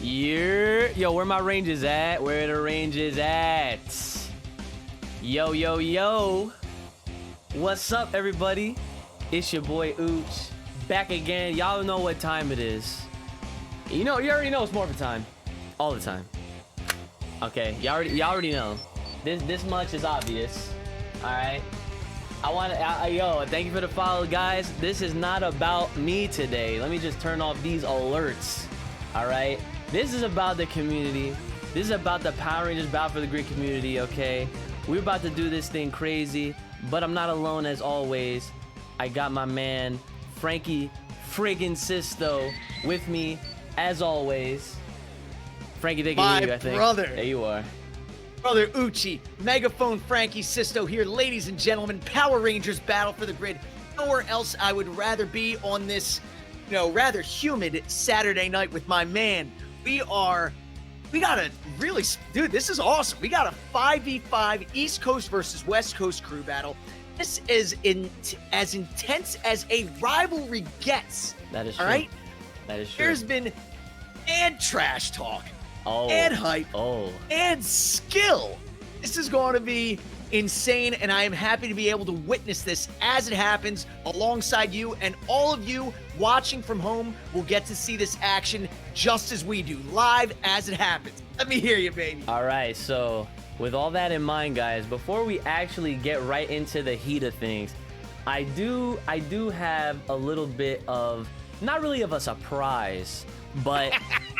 Yo, where my Rangers at? Where the Rangers at? Yo, yo, yo. What's up, everybody? It's your boy Uch, back again. Y'all know what time it is. You already know it's Morphin time. All the time. Okay, y'all already know. This much is obvious. Alright. Yo, thank you for the follow, guys. This is not about me today. Let me just turn off these alerts. Alright. This is about the community. This is about the Power Rangers Battle for the Grid community, okay? We're about to do this thing crazy, but I'm not alone as always. I got my man, Frankie friggin' Sisto, with me as always. Frankie, they can hear you, I think. Brother. There you are. Brother Uchi, Megaphone Frankie Sisto here, ladies and gentlemen. Power Rangers Battle for the Grid. Nowhere else I would rather be on this, rather humid Saturday night with my man. We got a really, dude, this is awesome. We got a 5v5 East Coast versus West Coast crew battle. This is as intense as a rivalry gets. That is true. All right? That is true. There's been and trash talk, oh, and hype, oh, and skill. This is going to be insane, and I am happy to be able to witness this as it happens alongside you, and all of you watching from home will get to see this action just as we do, live as it happens. Let me hear you, baby. All right, so with all that in mind, guys, before we actually get right into the heat of things, I do have a little bit of, not really of a surprise, but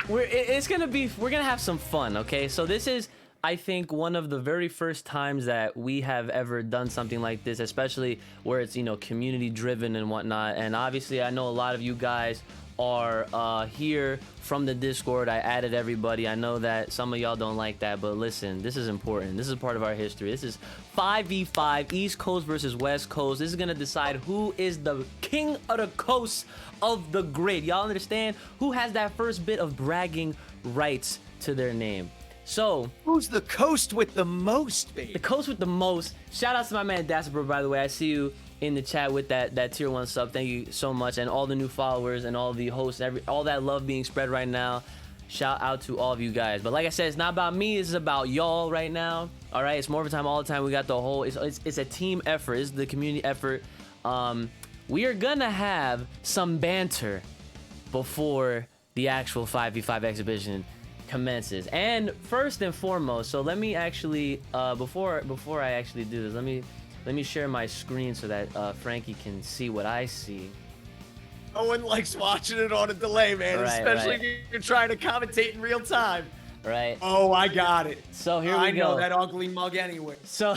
we're gonna have some fun, okay? So this is, I think, one of the very first times that we have ever done something like this, especially where it's, community driven and whatnot. And obviously I know a lot of you guys are here from the Discord. I added everybody. I know that some of y'all don't like that, but listen, this is important. This is part of our history. This is 5v5 East Coast versus West Coast. This is gonna decide who is the king of the coast of the grid. Y'all understand? Who has that first bit of bragging rights to their name? So, who's the coast with the most, baby? The coast with the most. Shout out to my man Dasper, by the way. I see you in the chat with that tier 1 sub. Thank you so much, and all the new followers and all the hosts, all that love being spread right now. Shout out to all of you guys. But like I said, it's not about me. It's about y'all right now. All right, it's Morphin time all the time. We got the whole. It's a team effort. It's the community effort. We are gonna have some banter before the actual 5v5 exhibition commences. And first and foremost, so let me actually before I actually do this, let me share my screen so that Frankie can see what I see. No one likes watching it on a delay, man, especially if you're trying to commentate in real time. Right. Oh, I got it. So here we go. I know that ugly mug anyway. So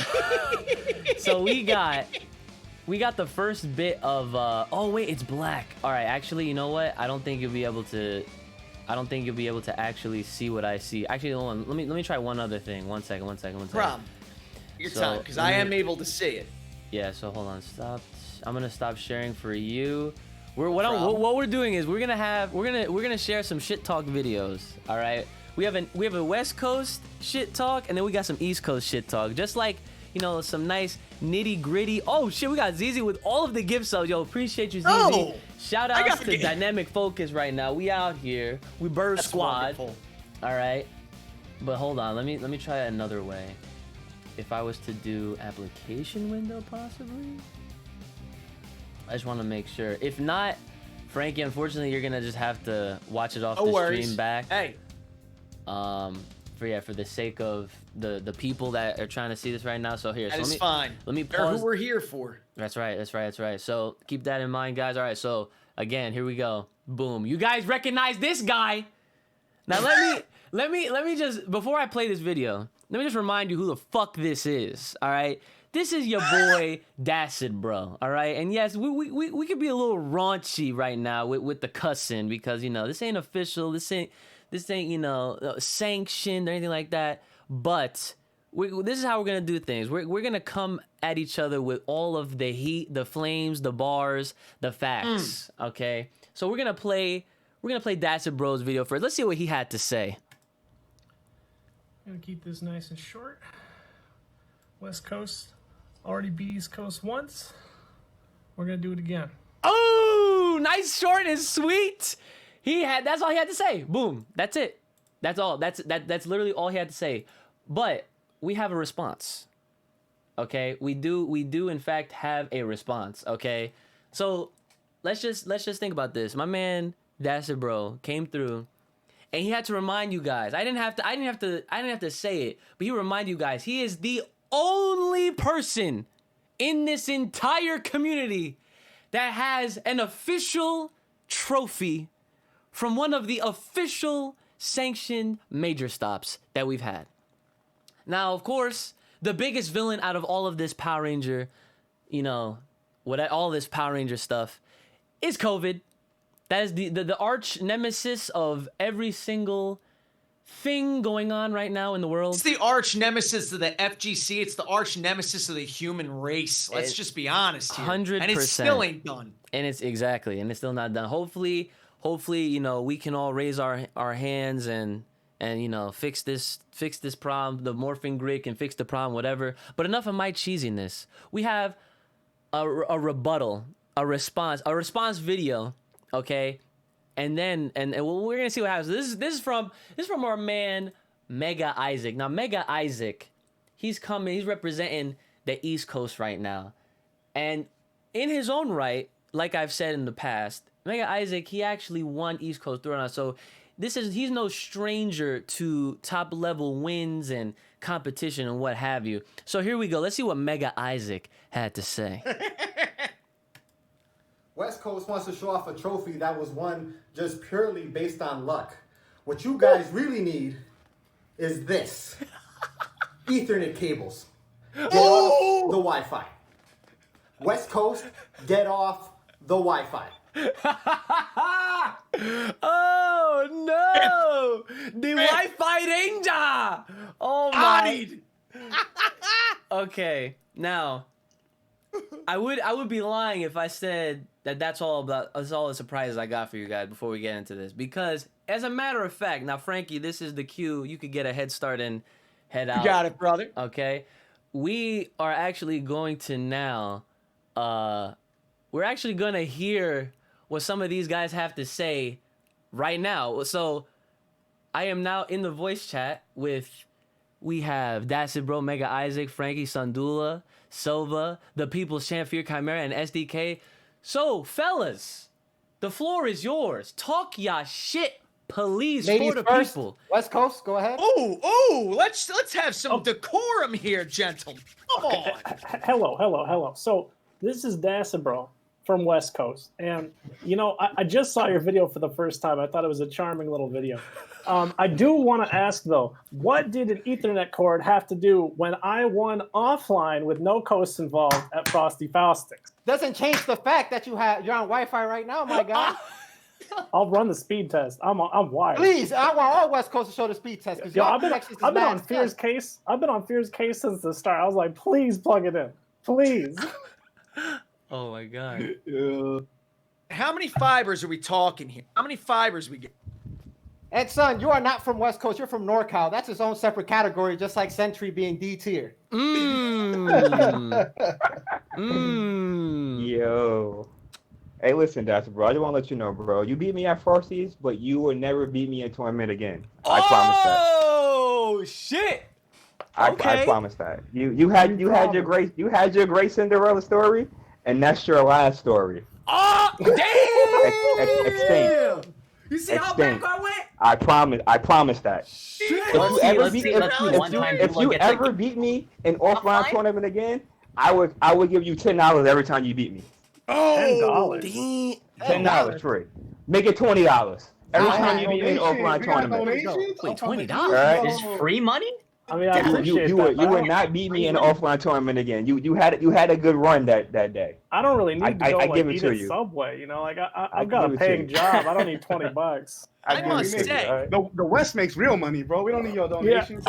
so we got the first bit of oh wait, it's black. All right, actually, you know what? I don't think you'll be able to actually see what I see. Actually, hold on. Let me try one other thing. One second. Problem. Your time, because I am able to see it. Yeah. So hold on. Stop. I'm gonna stop sharing for you. What we're doing is we're gonna share some shit talk videos. All right. We have a West Coast shit talk, and then we got some East Coast shit talk. Just like, some nice nitty gritty. Oh shit, we got ZZ with all of the gift subs. Yo, appreciate you, ZZ. Oh, shout out to Dynamic Focus right now. We out here. We Bird Squad. Wonderful. All right. But hold on. Let me try it another way. If I was to do application window, possibly. I just want to make sure. If not, Frankie, unfortunately, you're gonna just have to watch it off the stream back. Hey. For the sake of the people that are trying to see this right now. So here, that is fine. Let me pause. They're who we're here for. That's right. So keep that in mind, guys. All right. So again, here we go. Boom. You guys recognize this guy? Now let me just, before I play this video, let me just remind you who the fuck this is. All right. This is your boy Dacid, bro. All right. And yes, we could be a little raunchy right now with the cussing, because this ain't official. This ain't sanctioned or anything like that. But this is how we're gonna do things. We're gonna come at each other with all of the heat, the flames, the bars, the facts. Okay. So we're gonna play Dacid Bro's video first. Let's see what he had to say. I'm gonna keep this nice and short. West Coast already beat East Coast once. We're gonna do it again. Oh, nice, short and sweet. That's all he had to say. Boom. That's it. That's all. That's literally all he had to say. But we have a response. Okay? We do in fact have a response, okay? So, let's just think about this. My man Dasher Bro came through and he had to remind you guys. I didn't have to say it, but he remind you guys he is the only person in this entire community that has an official trophy from one of the official sanctioned major stops that we've had. Now, of course, the biggest villain out of all of this Power Ranger, all this Power Ranger stuff is COVID. That is the arch nemesis of every single thing going on right now in the world. It's the arch nemesis of the FGC. It's the arch nemesis of the human race. Let's just be honest here. 100%. And it still ain't done. And it's still not done. Hopefully, we can all raise our hands and fix this problem. The Morphin grid can fix the problem, whatever. But enough of my cheesiness. We have a rebuttal, a response video, okay? And we're gonna see what happens. This is from our man Mega Isaac. Now Mega Isaac, he's representing the East Coast right now, and in his own right, like I've said in the past, Mega Isaac, he actually won East Coast Throwdown. So he's no stranger to top level wins and competition and what have you. So here we go. Let's see what Mega Isaac had to say. West Coast wants to show off a trophy that was won just purely based on luck. What you guys really need is this. Ethernet cables. Get off the Wi-Fi. West Coast, get off the Wi-Fi. Oh no! The Wi-Fi Ranger! Oh my! Okay, now I would be lying if I said that's all the surprises I got for you guys before we get into this, because as a matter of fact, now Frankie, this is the cue. You could get a head start and head out. You got it, brother. Okay, we are actually going to now. We're actually gonna hear what some of these guys have to say right now. So I am now in the voice chat we have Dasher Bro, Mega Isaac, Frankie, Sandula, Silva, the People's Champ, Fear Chimera, and SDK. So, fellas, the floor is yours. Talk ya shit, please, Ladies for the first. people. West Coast, go ahead. Let's have some decorum here, gentlemen. Come on. Hello. So this is Dasher Bro from West Coast, and I just saw your video for the first time. I thought it was a charming little video. I do want to ask though, what did an Ethernet cord have to do when I won offline with no coast involved at Frosty Faustix? Doesn't change the fact that you're on Wi-Fi right now, my guy. I'll run the speed test. I'm wired. Please, I want all West Coast to show the speed test. Yo, I've been on Fear's case. I've been on Fear's case since the start. I was like, please plug it in, please. Oh my god. How many fibers are we talking here? How many fibers we get? And son, you are not from West Coast. You're from NorCal. That's its own separate category, just like Sentry being D tier. Yo. Hey, listen, Dasher Bro. I just want to let you know, bro. You beat me at Frosty's, but you will never beat me in tournament again. I promise that. Oh shit! I promise that. You had your great Cinderella story, and that's your last story. Oh damn! Extinct. You see how back I went? I promise that. Shit. If you ever beat me in offline tournament again, I would give you $10 every time you beat me. $10. $10 free. Make it $20 every time you beat me in offline tournament. Wait, $20 Right. Is free money? I mean, I appreciate You would not beat me in an offline tournament again. You had a good run that day. I don't really need to go I give it eat to at you. Subway. I've got a give it to paying you. job. I don't need $20. I must say, The West makes real money, bro. We don't need your donations.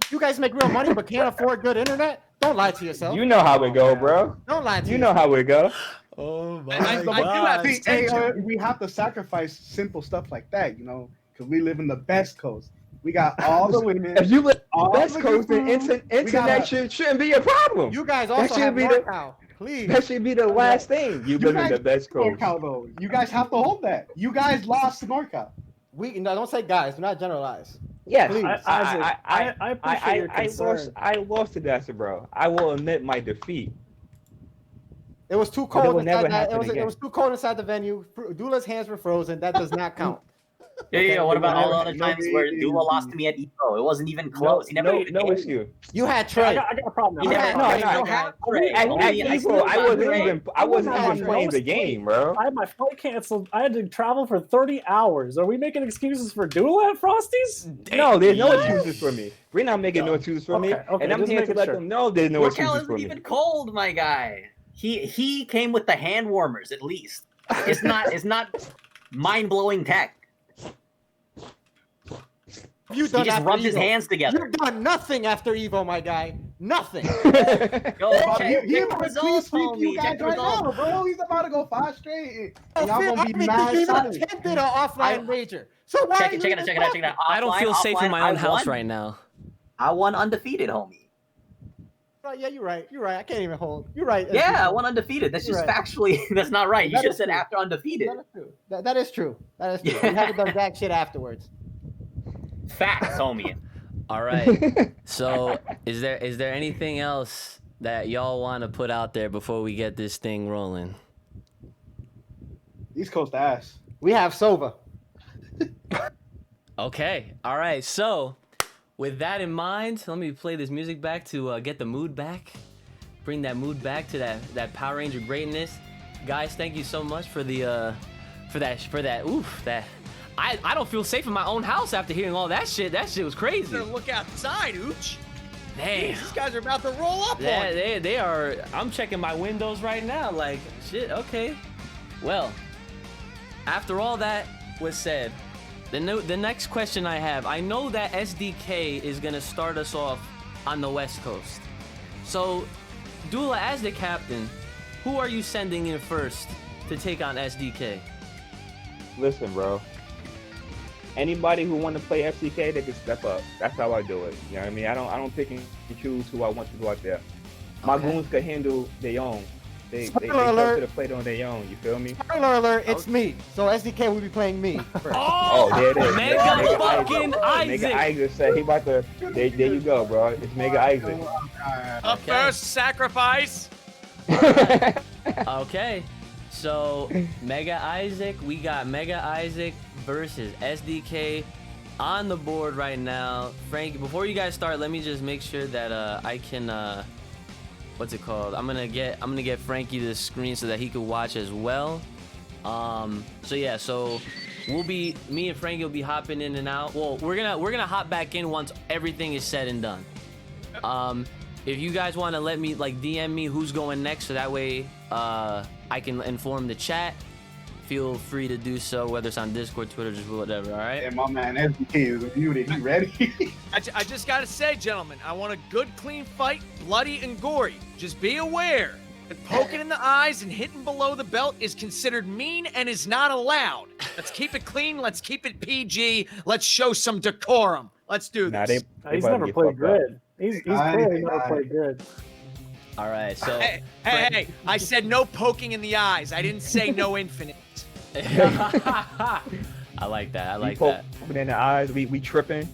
You guys make real money, but can't afford good internet? Don't lie to yourself. You know how it go, bro. Don't lie to You know how it go. Oh my I do god! have to We have to sacrifice simple stuff like that, because we live in the best coast. We got all the women. If you live all West the Coast, good then food. internet shouldn't be a problem. You guys also have NorCal. Please. That should be the last thing. You live in the best coast. NorCal, though. You guys have to hold that. You guys lost to NorCal. No, don't say guys. Do not generalize. Yes, Please. I appreciate your concern. I lost to Dasta, bro. I will admit my defeat. It was too But it cold will never inside that. happen It again. was too cold inside the venue. Dula's hands were frozen. That does not count. Yeah. What about all the other No, times where Dula lost to me at Evo? It wasn't even close. He never even no hit me. issue. You had I Trey. got a problem. He now. never No, hit me. no, You have Trey. At Only I Evo, still I got wasn't Trey. even playing the game, bro. I had my flight canceled. I had to travel for 30 hours. Are we making excuses for Dula at Frosty's? No, there's no excuses for me. We're not making no excuses for me, Okay, and I'm just here to making let sure. them know there's no Raquel excuses for isn't me. even cold, my guy. He came with the hand warmers at least. It's not mind blowing tech. You He just rubbed his hands together. You've done nothing after Evo, my guy. Nothing. Yo, check He the might results, sweep you homie. guys Check the right now, results. bro. He's about to go 5 straight. Oh, And y'all Finn, gonna be I mean, mad you even silent. attempted an offline wager. So why Check are it you out. even talking? I don't feel safe in my own house right now. I won undefeated, homie. Oh, yeah, you're right. You're right. I can't even hold. You're right. Yeah, I won undefeated. That's just You're right. factually, that's not right. You That should have is said true. after undefeated. That is true. That is true. That is true. Yeah. You haven't done jack shit afterwards. Facts, homie. All right. So, is there anything else that y'all want to put out there before we get this thing rolling? East Coast ass. We have Sova. Okay. All right. So, with that in mind, let me play this music back to get the mood back. Bring that mood back to that Power Ranger greatness. Guys, thank you so much for the for that. Oof, that I don't feel safe in my own house after hearing all that shit. That shit was crazy. Better look outside, Ooch. Damn. These guys are about to roll up on Yeah, you. they are. I'm checking my windows right now. Like, shit, okay. Well, after all that was said, the next question I have, I know that SDK is going to start us off on the West Coast. So, Dula, as the captain, who are you sending in first to take on SDK? Listen, bro. Anybody who want to play FCK, they can step up. That's how I do it. You know what I mean? I don't pick and choose who I want to go out there. My goons can handle their own. They Spoiler go alert. to the plate on their own. You feel me? Spoiler alert, it's me. So SDK will be playing me first. Oh, there it is. Mega fucking Mega Isaac. Isaac said he about to. There you go, bro. It's Mega Isaac. Up first, sacrifice. Okay, so Mega Isaac, we got Mega Isaac versus SDK on the board right now. Frank, before you guys start, let me just make sure that I can what's it called? I'm gonna get Frankie the screen so that he could watch as well. So yeah, so me and Frankie will be hopping in and out. Well, we're gonna hop back in once everything is said and done. If you guys want to let me DM me who's going next, so that way I can inform the chat, feel free to do so, whether it's on Discord, Twitter, just whatever. All right. And my man SDK is muted. He ready? I just gotta say, gentlemen, I want a good, clean fight, bloody and gory. Just be aware that poking in the eyes and hitting below the belt is considered mean and is not allowed. Let's keep it clean. Let's keep it PG. Let's show some decorum. Let's do Nah, this. He's about to never get played fucked up. grid. He's clearly never played grid. All right. So Hey, I said no poking in the eyes. I didn't say no infinite. I like that. I like that. Open in the eyes. We tripping.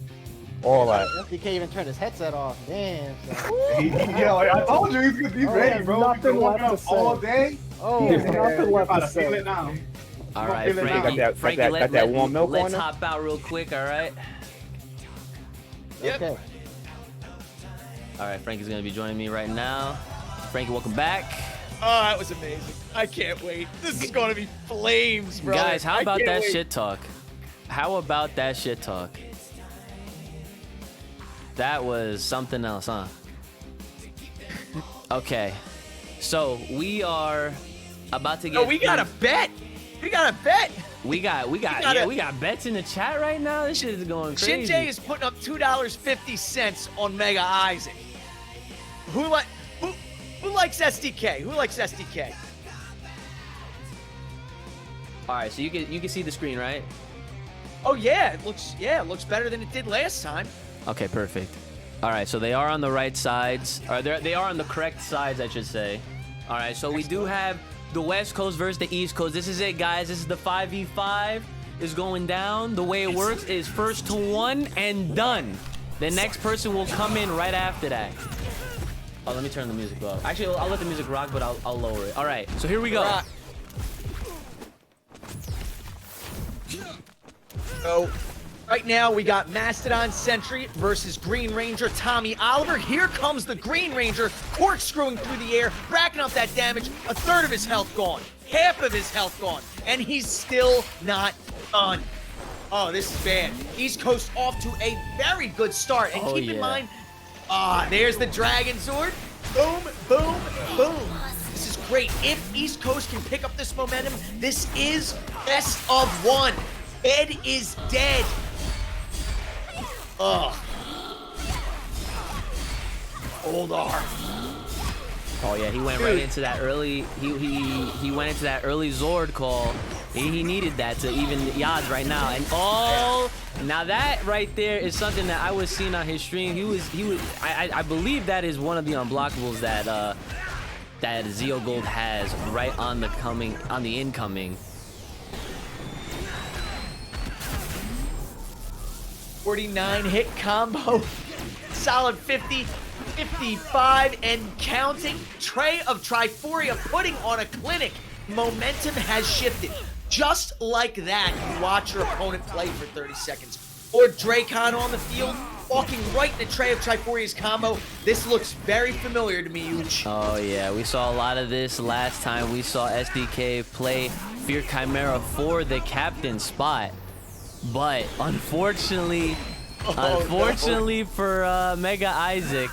All that. SDK even turned his headset off. Damn. son. Yo, I told you he's ready, bro. nothing He's been left walking to up all say. day. Oh, There's man. nothing You're left about to to feel say. it now. All right, Got Frankie. that- Frankie, got that warm milk let's on it? hop out real quick. All right. Okay. All right. Frankie's gonna be joining me right now. Frankie, welcome back. Oh, that was amazing. I can't wait. This is going to be flames, bro. Guys, how about that shit talk? How about that shit talk? That was something else, huh? Okay, so we are about to get. Oh, we got a bet. We got a bet. We got bets in the chat right now. This shit is going crazy. Shinjay is putting up $2.50 on Mega Isaac. Who likes SDK? Who likes SDK? All right, so you can see the screen, right? Oh yeah, it looks better than it did last time. Okay, perfect. All right, so they are on the right sides. Or they are on the correct sides, I should say. All right, so we do have the West Coast versus the East Coast. This is it, guys. This is the 5v5. is going down, the way it works is first to one and done. The next person will come in right after that. Oh, let me turn the music off. Actually, I'll let the music rock, but I'll lower it. All right, so here we go. Rock. So, right now we got Mastodon Sentry versus Green Ranger Tommy Oliver. Here comes the Green Ranger, corkscrewing through the air, racking up that damage. A third of his health gone, half of his health gone, and he's still not done. Oh, this is bad. East Coast off to a very good start. And keep in mind, there's the Dragon Sword. Boom, boom, boom. This is great. If East Coast can pick up this momentum, this is best of one. Ed is dead. Ugh. Old R. Oh yeah, he went right into that early. He went into that early Zord call. He needed that to even the odds right now. And now that right there is something that I was seeing on his stream. I believe that is one of the unblockables that that Zeo Gold has right on the incoming. 49 hit combo, solid 50, 55 and counting. Trey of Triforia putting on a clinic. Momentum has shifted. Just like that, you watch your opponent play for 30 seconds. Or Dracon on the field, walking right into Trey of Triforia's combo. This looks very familiar to me, Uch. Oh yeah, we saw a lot of this last time we saw SDK play Fear Chimera for the captain spot. But unfortunately for Mega Isaac,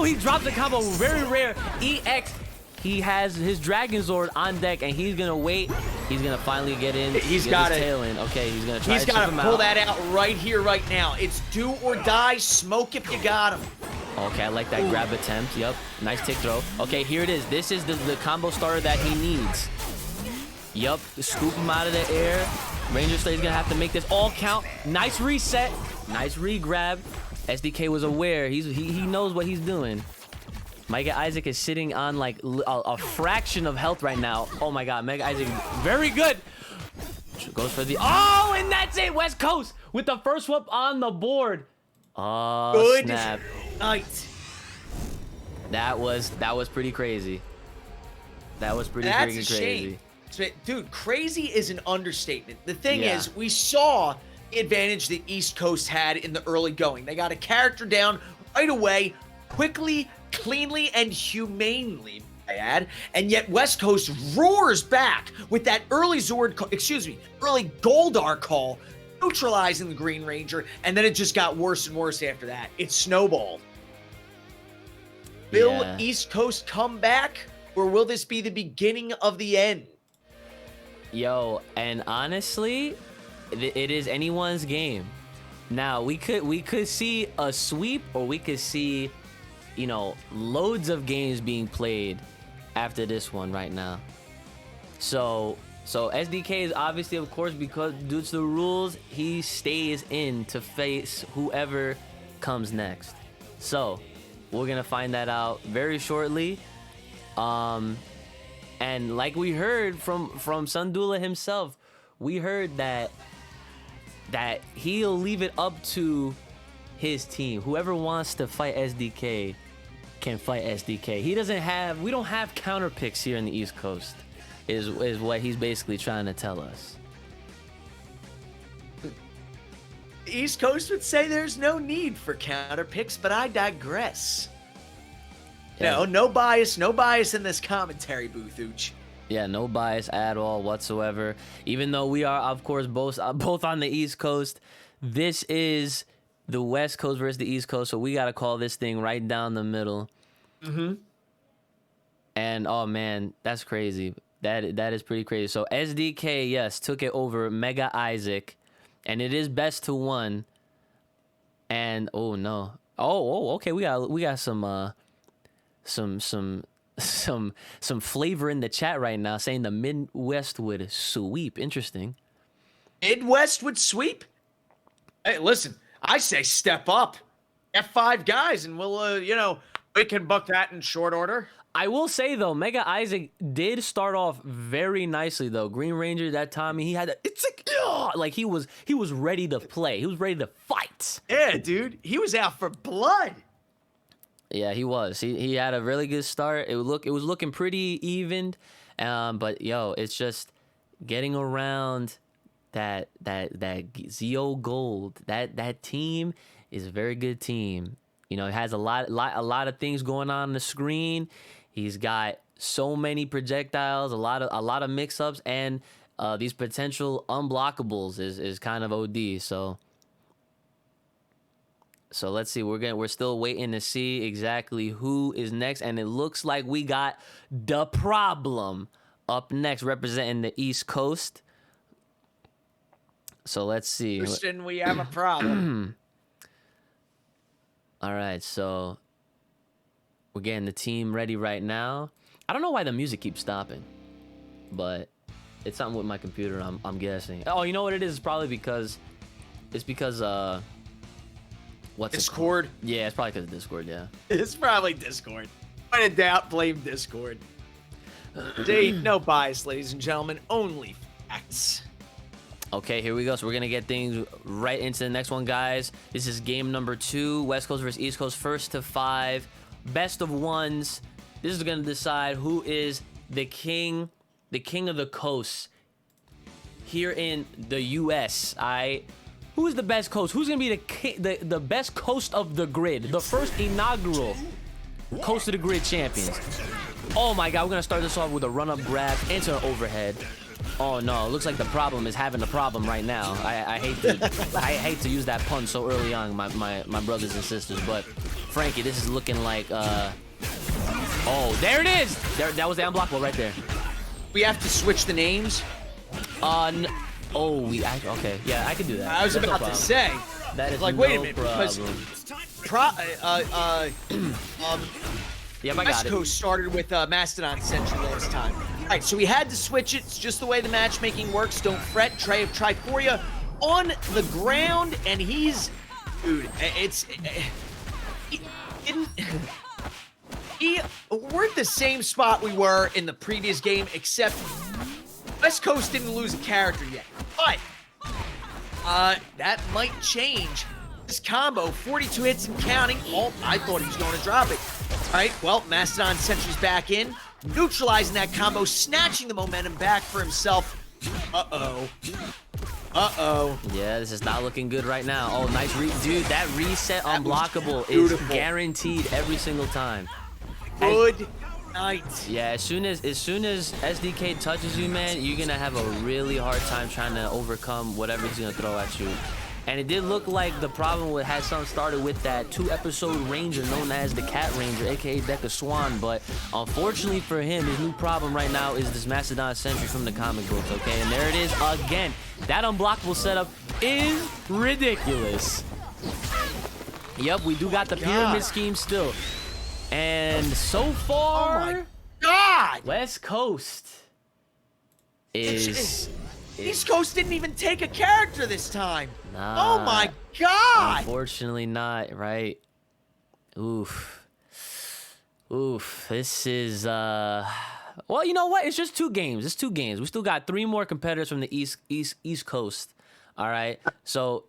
he dropped the combo. Very rare. EX, he has his Dragon Zord on deck, and he's gonna wait. He's gonna finally get in. He's got it. Tail in. Okay, he's gonna try. He's got to pull that out right here, right now. It's do or die. Smoke if you got him. Okay, I like that grab attempt. Yep, nice tick throw. Okay, here it is. This is the combo starter that he needs. Yup, scoop him out of the air. Ranger Slayer's gonna have to make this all count. Nice reset, nice re-grab. SDK was aware. He knows what he's doing. Mega Isaac is sitting on like a fraction of health right now. Oh my God, Mega Isaac, very good. Goes for the and that's it. West Coast with the first whoop on the board. Oh, good snap. Night. That was pretty crazy. That was pretty freaking crazy. Dude, crazy is an understatement. The thing is, we saw the advantage that East Coast had in the early going. They got a character down right away, quickly, cleanly, and humanely, I add. And yet West Coast roars back with that early early Goldar call, neutralizing the Green Ranger, and then it just got worse and worse after that. It snowballed. Will East Coast come back, or will this be the beginning of the end? Yo, and honestly, it is anyone's game. Now we could see a sweep, or we could see, loads of games being played after this one right now. So SDK is obviously, of course, because due to the rules, he stays in to face whoever comes next. So we're gonna find that out very shortly. And like we heard from Sundula himself, we heard that he'll leave it up to his team. Whoever wants to fight SDK can fight SDK. We don't have counter picks here in the East Coast, is what he's basically trying to tell us. The East Coast would say there's no need for counter picks, but I digress. Yeah. No bias in this commentary booth, Uch. Yeah, no bias at all whatsoever. Even though we are, of course, both on the East Coast, this is the West Coast versus the East Coast, so we got to call this thing right down the middle. Mm-hmm. And, oh, man, that's crazy. That is pretty crazy. So SDK, yes, took it over Mega Isaac, and it is best to one. And, oh, no. Okay, we got some flavor in the chat right now saying the Midwest would sweep. Interesting. Midwest would sweep? Hey, listen, I say step up. F5 guys, and we'll, we can book that in short order. I will say though, Mega Isaac did start off very nicely though. Green Ranger that time, he had like he was ready to play. He was ready to fight. Yeah, dude. He was out for blood. Yeah, he was. He had a really good start. It was looking pretty evened. But yo, it's just getting around that Zio Gold. That team is a very good team. You know, it has a lot of things going on the screen. He's got so many projectiles, a lot of mix-ups, and these potential unblockables is kind of OD. So let's see. We're still waiting to see exactly who is next, and it looks like we got the Problem up next, representing the East Coast. So let's see. Houston, we have a problem. All right, so we're getting the team ready right now. I don't know why the music keeps stopping, but it's something with my computer. I'm guessing. Oh, you know what it is? It's probably because what's Discord? Yeah, it's probably because of Discord. Yeah. It's probably Discord. When in doubt, blame Discord. See, no bias, ladies and gentlemen. Only facts. Okay, here we go. So we're gonna get things right into the next one, guys. This is game number 2, West Coast versus East Coast, first to 5, best of ones. This is gonna decide who is the king of the coast here in the U.S. Who is the best coast? Who's gonna be the best coast of the grid? The first inaugural coast of the grid champions. Oh my God, we're gonna start this off with a run-up grab into an overhead. Oh no, it looks like the Problem is having a problem right now. I hate to use that pun so early on, my brothers and sisters, but Frankie, this is looking like oh, there it is! That was the unblockable right there. We have to switch the names. Okay, yeah, I can do that. I was That's about no to say. that is Like, no wait a minute, problem. Yep, I got West it. Coast started with Mastodon Century last time. All right, so we had to switch it. It's just the way the matchmaking works. Don't fret. Trey of Triforia on the ground, and he's, dude, we're at the same spot we were in the previous game, except West Coast didn't lose a character yet. But that might change. This combo, 42 hits and counting. Oh, I thought he was going to drop it. All right, well, Mastodon Sentry's back in, neutralizing that combo, snatching the momentum back for himself. Uh-oh. Yeah, this is not looking good right now. Oh, nice dude, that reset unblockable is guaranteed every single time. Good night. Yeah, as soon as SDK touches you, man, you're gonna have a really hard time trying to overcome whatever he's gonna throw at you. And it did look like the Problem had something started with that 2-episode ranger known as the Cat Ranger, aka Deca Swan. But unfortunately for him, his new problem right now is this Mastodon Sentry from the comic books, okay? And there it is again. That unblockable setup is ridiculous. Yep, we do got the pyramid scheme still. And so far, Oh my God! West Coast is... East Coast didn't even take a character this time. Nah, Oh my God! unfortunately not, right? Oof. This is well, you know what? It's just 2 games. It's 2 games. We still got 3 more competitors from the East Coast. All right. So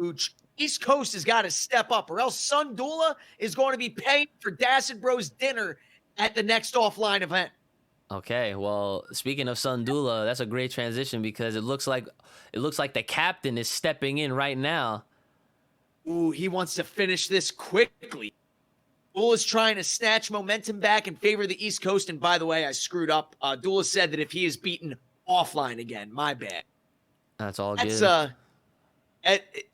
Ooch. East Coast has got to step up, or else Sun Dula is going to be paying for Dacid Bros dinner at the next offline event. okay, well, speaking of Sundula, that's a great transition because it looks like the captain is stepping in right now. Ooh, he wants to finish this quickly. Dula is trying to snatch momentum back in favor of the East Coast. And by the way, I screwed up. Dula said that if he is beaten offline again, my bad. That's all good.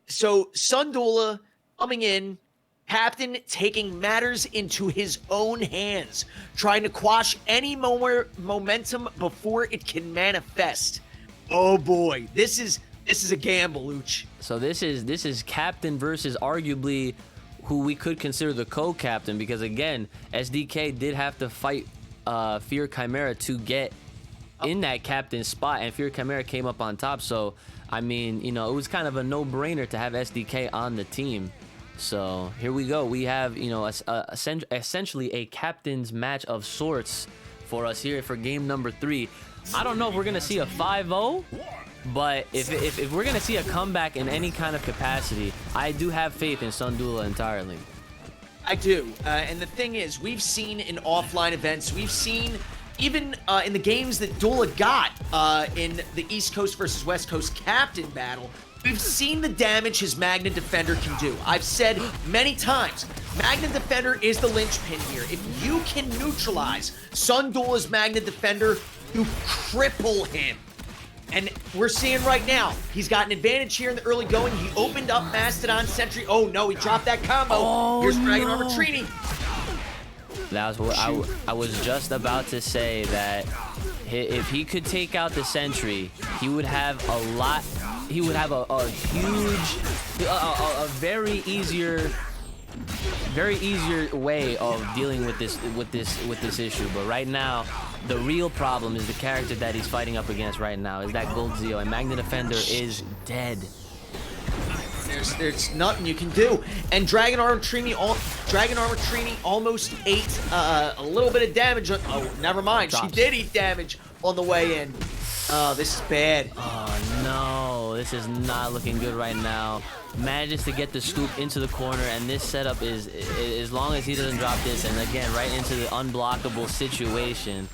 So Sundula coming in, Captain taking matters into his own hands, trying to quash any momentum before it can manifest. Oh boy, this is a gamble, Luch. So this is Captain versus arguably who we could consider the co-captain, because again, SDK did have to fight Fear Chimera to get in that captain spot, and Fear Chimera came up on top. So I mean, you know, it was kind of a no-brainer to have SDK on the team. So here we go. We have, you know, essentially a captain's match of sorts for us here for game number 3. I don't know if we're gonna see a 5-0, but if we're gonna see a comeback in any kind of capacity, I do have faith in Sundula entirely. I do. And the thing is, we've seen in offline events, we've seen even in the games that Dula got in the East Coast versus West Coast captain battle, we've seen the damage his Magna Defender can do. I've said many times, Magna Defender is the linchpin here. If you can neutralize Sundula's Magna Defender, you cripple him. And we're seeing right now, he's got an advantage here in the early going. He opened up Mastodon Sentry. Oh no, he dropped that combo. Oh, Here's Dragon Armor Trini. That was what I was just about to say, that if he could take out the Sentry, he would have a lot. He would have a huge, a very easier way of dealing with this issue. But right now, the real problem is the character that he's fighting up against right now. Is that Gold Zeo, and Magna Defender is dead. There's nothing you can do. And Dragon Armor Trini almost ate a little bit of damage. Oh, never mind. Drops. She did eat damage on the way in. Oh, this is bad. Oh no, this is not looking good right now. Manages to get the scoop into the corner, and this setup is, as long as he doesn't drop this, and again, right into the unblockable situation.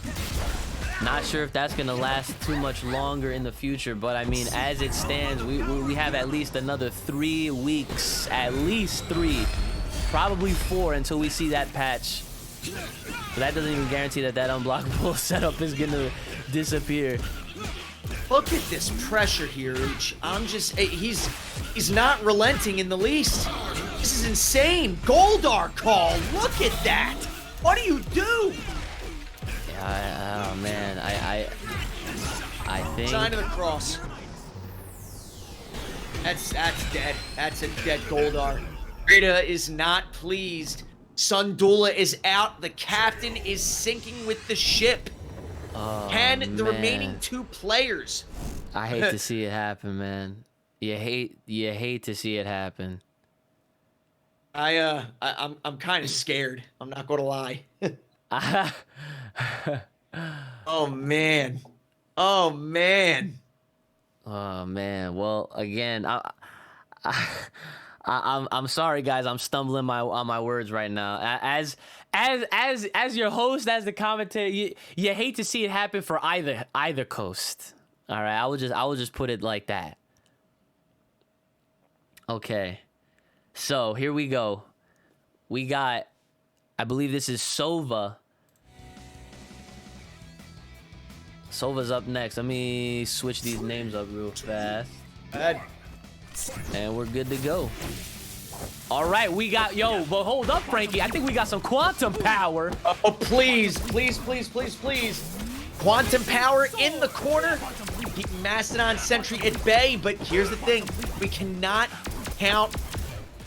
Not sure if that's gonna last too much longer in the future, but I mean, as it stands, we have at least another 3 weeks, at least 3, probably 4, until we see that patch. But that doesn't even guarantee that unblockable setup is gonna disappear. Look at this pressure here, Uch. He's not relenting in the least. This is insane. Goldar call. Look at that. What do you do? Oh man, I think. Sign of the cross. That's dead. That's a dead Goldar. Rita is not pleased. Sundula is out. The captain is sinking with the ship. Oh, Can the man. remaining 2 players? I hate to see it happen, man. You hate to see it happen. I'm kind of scared. I'm not gonna lie. Oh man. Oh man. Oh man. Well, again, I'm sorry, guys. I'm stumbling on my words right now. As your host, as the commentator, you hate to see it happen for either coast. All right, I will just put it like that. Okay, so here we go. We got, I believe this is Sova. Sova's up next. Let me switch these names up real fast. And we're good to go. All right, we got, but hold up, Frankie. I think we got some quantum power. Oh, please, please, please, please, please. Quantum power in the corner. Keep Mastodon Sentry at bay, but here's the thing. We cannot count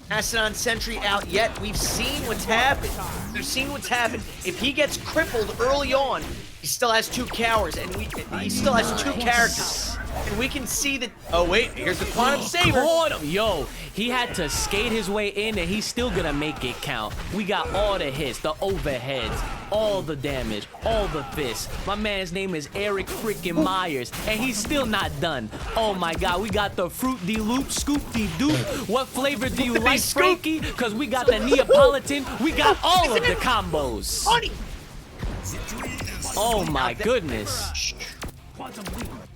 Mastodon Sentry out yet. We've seen what's happened. We've seen what's happened. If he gets crippled early on, he still has 2 cowers, and he still has 2 characters. And we can see that. Oh wait, here's the Quantum Saber. Yo, he had to skate his way in, and he's still gonna make it count. We got all the hits, the overheads, all the damage, all the fists. My man's name is Eric freaking Myers, and he's still not done. Oh my God, we got the Fruit de Loop, Scoop de Doop. What flavor do you like, Frankie? Cause we got the Neapolitan. We got all of the combos. Oh my goodness.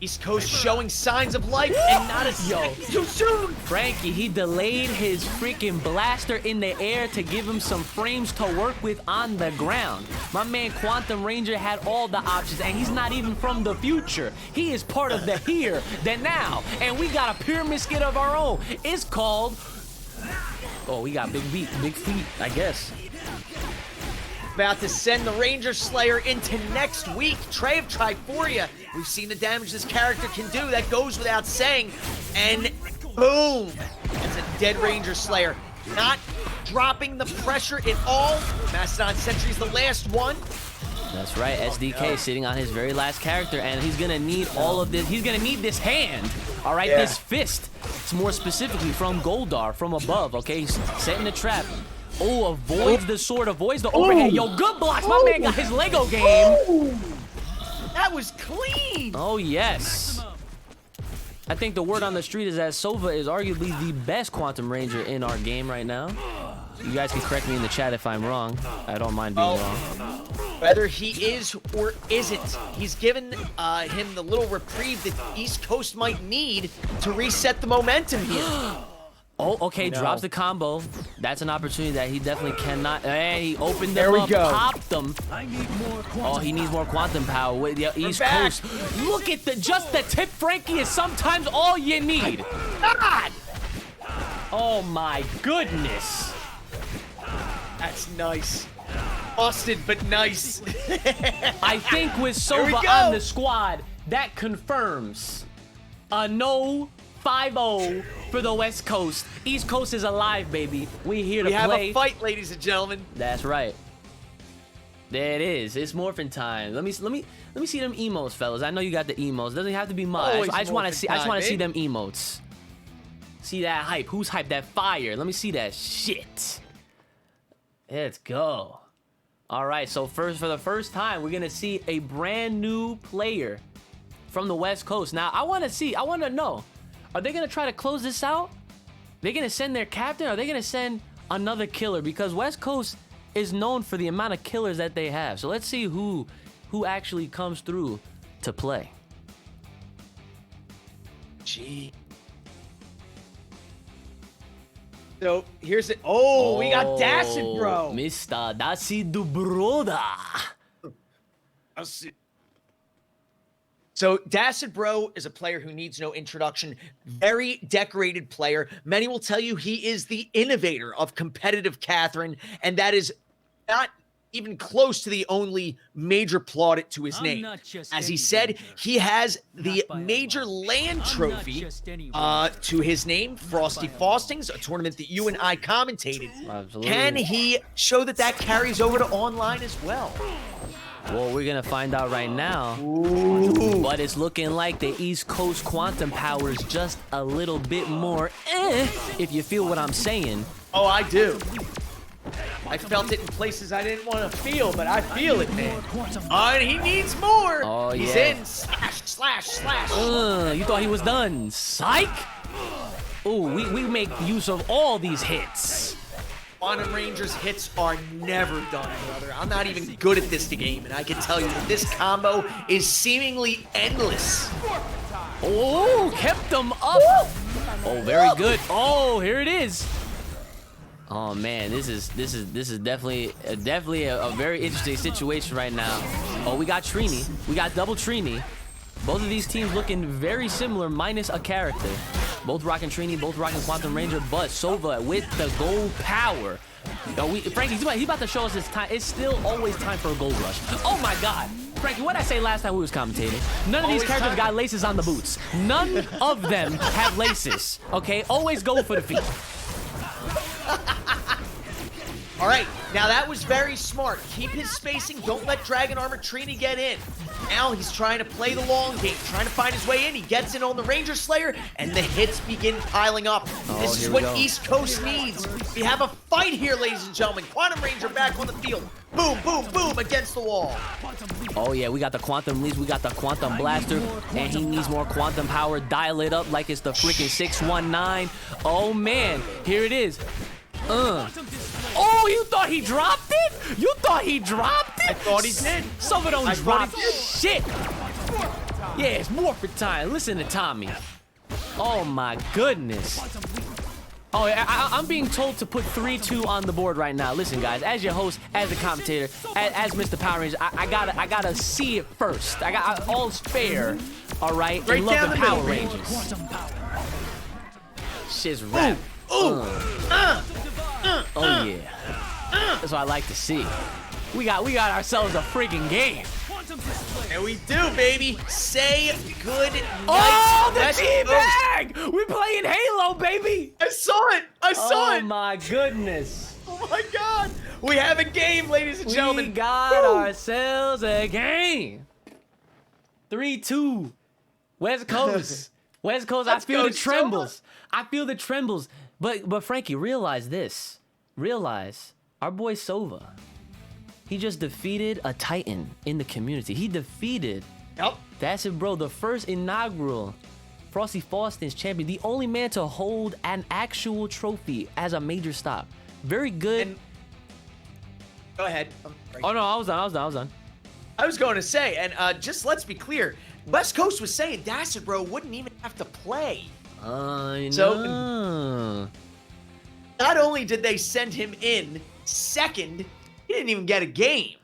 East Coast showing signs of life, and not a too soon. Frankie, he delayed his freaking blaster in the air to give him some frames to work with on the ground. My man Quantum Ranger had all the options, and he's not even from the future. He is part of the here, the now, and we got a pyramid skid of our own. It's called, oh, we got big feet, I guess. About to send the Ranger Slayer into next week. Trey of Triforia. We've seen the damage this character can do. That goes without saying. And boom! It's a dead Ranger Slayer. Not dropping the pressure at all. Mastodon Sentry's the last one. That's right, SDK sitting on his very last character, and he's gonna need all of this. He's gonna need this hand, all right, this fist. It's more specifically from Goldar, from above, okay? He's setting the trap. Oh, avoids the sword, avoids the overhead. Yo, good blocks. My man got his Lego game. That was clean. Oh, yes. I think the word on the street is that Sova is arguably the best Quantum Ranger in our game right now. You guys can correct me in the chat if I'm wrong. I don't mind being wrong. Whether he is or isn't, he's given him the little reprieve that East Coast might need to reset the momentum here. Oh, okay, drops the combo. That's an opportunity that he definitely cannot. Hey, he opened There them we up, go. popped them. Oh, he needs more quantum power with the East back. Coast. Look at just the tip, Frankie, is sometimes all you need. God! Oh my goodness. That's nice. Busted, but nice. I think with Here we Sova go. on the squad, that confirms a no 5-0 for the West Coast. East Coast is alive, baby. We here to We have play. a fight, ladies and gentlemen. That's right. There it is. It's Morphin time. Let me see them emotes, fellas. I know you got the emotes. Doesn't have to be much. Always I just want to Morphin see. I just time, want to see them baby. emotes. See that hype? Who's hype? That fire. Let me see that shit. Let's go. All right. So for the first time, we're gonna see a brand new player from the West Coast. Now I want to know. Are they gonna try to close this out? They gonna send their captain? Or are they gonna send another killer? Because West Coast is known for the amount of killers that they have. So let's see who actually comes through to play. Gee. So here's it. Oh, we got Dacid, bro. Mr. Dacid Broda. So Dacid Bro is a player who needs no introduction. Very decorated player. Many will tell you he is the innovator of competitive Catherine, and that is not even close to the only major plaudit to his name. As he said, he has the major land trophy to his name, Frosty Faustings, a tournament that you and I commentated. Absolutely. Can he show that that carries over to online as well? Well, we're gonna find out right now. But it's looking like the East Coast quantum power is just a little bit more if you feel what I'm saying. Oh, I do. I felt it in places I didn't want to feel, but I feel it, man. And he needs more. Oh, He's yeah. in. Slash, slash, slash. You thought he was done. Psych! Ooh, we make use of all these hits. Quantum Rangers hits are never done, brother. I'm not even good at this game, and I can tell you that this combo is seemingly endless. Oh, kept them up. Oh, very good. Oh, here it is. Oh man, this is definitely a very interesting situation right now. Oh, we got Trini. We got double Trini. Both of these teams looking very similar, minus a character. Both rocking Trini, both rocking Quantum Ranger, but Sova with the gold power. Frankie, he's about to show us his time. It's still always time for a gold rush. Oh my God. Frankie, what did I say last time we was commentating? None of these characters got laces on the boots. None of them have laces, okay? Always go for the feet. All right, now that was very smart. Keep his spacing. Don't let Dragon Armor Trini get in. Now he's trying to play the long game, trying to find his way in. He gets in on the Ranger Slayer, and the hits begin piling up. This is here we what go. East Coast needs. We have a fight here, ladies and gentlemen. Quantum Ranger back on the field. Boom, boom, boom against the wall. Oh yeah, we got the Quantum Leash, we got the Quantum Blaster, and he needs more quantum power. Dial it up like it's the freaking 619. Oh man, here it is. Oh, you thought he dropped it? You thought he dropped it? I thought he did. Some of don't I drop thought he did. shit. Yeah, it's Morphin time. Listen to Tommy. Oh my goodness. Oh, I'm being told to put 3-2 on the board right now. Listen, guys, as your host, as the commentator, as Mr. Power Ranger, I gotta see it first. All's fair, all right? Right and love down the the Power middle, Rangers. Shit's rap. Oh yeah. That's what I like to see. We got ourselves a freaking game. And we do, baby. Say good night. Oh, the West teabag! We're playing Halo, baby. Coast. I saw it. I saw Oh it. my goodness. Oh my God! We have a game, ladies and We gentlemen. got Woo! ourselves a game. 3-2. West Coast. West Coast. I Let's feel go, the trembles. I feel the trembles. But Frankie, realize this. Realize our boy Sova. He just defeated a Titan in the community. He defeated. Yep. That's it, bro. The first inaugural Frosty Faustin's champion. The only man to hold an actual trophy as a major stop. Very good. And go ahead. Oh no, I was done. I was going to say, and just let's be clear, West Coast was saying Dacid Bro wouldn't even have to play. I know. So, not only did they send him in second, he didn't even get a game.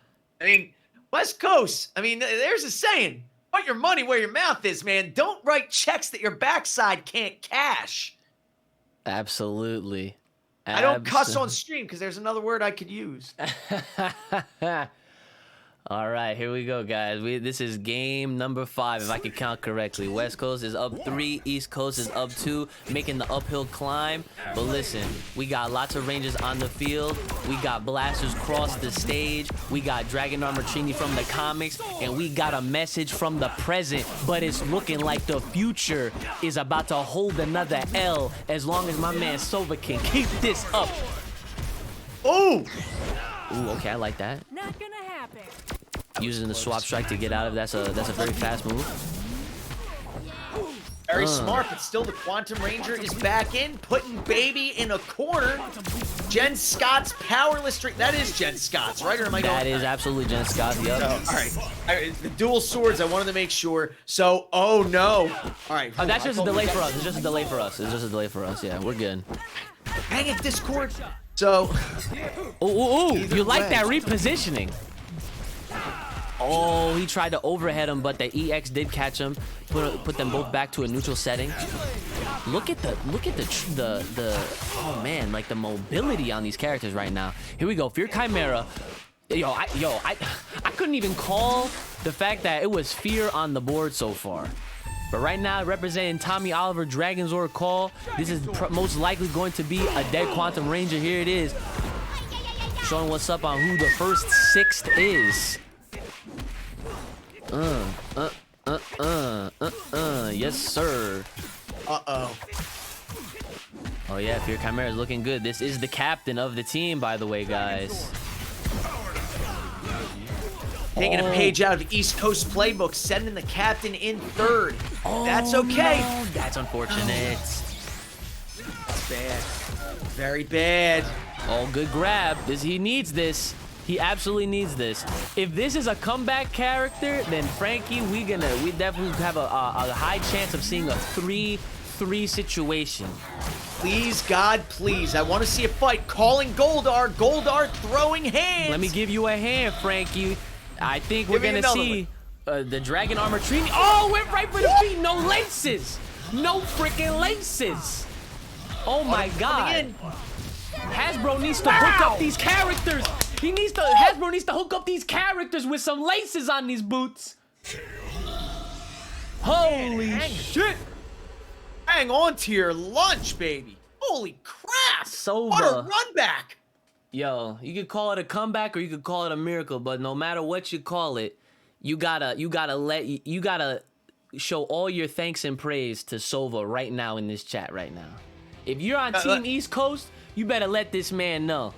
I mean, West Coast, I mean, there's a saying, put your money where your mouth is, man. Don't write checks that your backside can't cash. Absolutely. I don't cuss on stream because there's another word I could use. All right, here we go, guys. This is game number 5, if I can count correctly. West Coast is up 3, East Coast is up 2, making the uphill climb. But listen, we got lots of Rangers on the field. We got blasters cross the stage. We got Dragon Armortrini from the comics, and we got a message from the present. But it's looking like the future is about to hold another L as long as my man Sova can keep this up. Oh! Ooh, okay, I like that. Not gonna happen. Using the swap strike to get out of that's a very fast move. Very smart, but still the Quantum Ranger is back in, putting Baby in a corner. Jen Scott's powerless streak. That is Jen Scott's, right? Or am I going? That is absolutely Jen Scott. Yep. All right. The dual swords, I wanted to make sure. So, oh no. All right. Oh, that's just a delay for us. It's just a delay for us. It's just a delay for us. Yeah, we're good. Hang it, Discord. So. Ooh, you like that repositioning. Oh, he tried to overhead him, but the EX did catch him. Put them both back to a neutral setting. Look at the oh man, like the mobility on these characters right now. Here we go, Fear Chimera. I couldn't even call the fact that it was Fear on the board so far. But right now, representing Tommy Oliver, Dragonzord Call. This is most likely going to be a dead Quantum Ranger. Here it is. Showing what's up on who the first 6th is. Yes, sir. Uh-oh. Oh, yeah, Fear Chimera is looking good. This is the captain of the team, by the way, guys. Taking a page out of East Coast Playbook, sending the captain in 3rd. That's okay. No, that's unfortunate. That's bad. Very bad. Oh, good grab. He needs this. He absolutely needs this. If this is a comeback character, then Frankie, we definitely have a high chance of seeing a 3-3 situation. Please, God, please. I want to see a fight. Calling Goldar. Goldar throwing hands. Let me give you a hand, Frankie. I think we're Give me gonna see the Dragon Armortrini. Oh, went right for the feet. No laces. No freaking laces. Oh my God. Hasbro needs to hook up these characters. Hasbro needs to hook up these characters with some laces on these boots. Holy shit. Hang on to your lunch, baby. Holy crap. Sova. What a run back. Yo, you could call it a comeback or you could call it a miracle, but no matter what you call it, you gotta show all your thanks and praise to Sova right now in this chat right now. If you're on Team East Coast, you better let this man know.